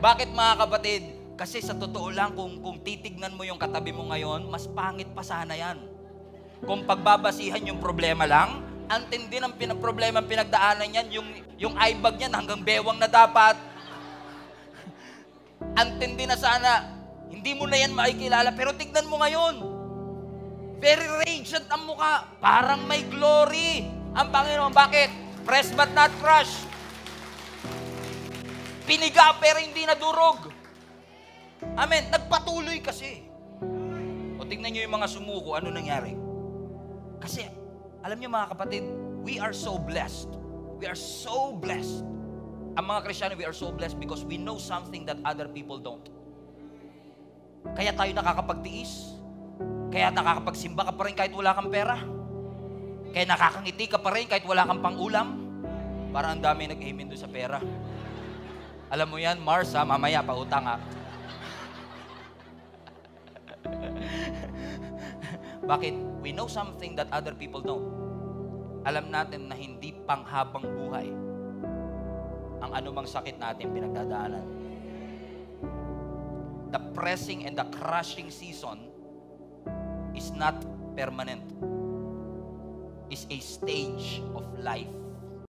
Bakit mga kapatid? Kasi sa totoo lang, kung titignan mo yung katabi mo ngayon, mas pangit pa sana yan. Kung pagbabasihan yung problema lang, ang tindi ng problema ang pinagdaanan yan, yung eye bag niyan hanggang bewang na dapat. Ang tindi na sana, hindi mo na yan makikilala, pero tignan mo ngayon. Very radiant ang mukha, parang may glory. Ang Panginoon, bakit? Press but not crush. Piniga pero hindi nadurog. Amen. Nagpatuloy kasi. O tignan nyo yung mga sumuko, ano nangyari? Kasi, alam nyo mga kapatid, we are so blessed. We are so blessed. Ang mga Kristiyano, we are so blessed because we know something that other people don't. Kaya tayo nakakapagtiis. Kaya nakakapagsimba ka pa rin kahit wala kang pera. Kaya nakakangiti ka pa rin kahit wala kang pang-ulam. Parang ang dami nag-amen doon sa pera. Alam mo yan, Mars, ha? Mamaya, pautang, ha? Bakit? We know something that other people don't. Alam natin na hindi panghabang buhay ang anumang sakit natin pinagdadaanan. The pressing and the crushing season is not permanent. It's a stage of life.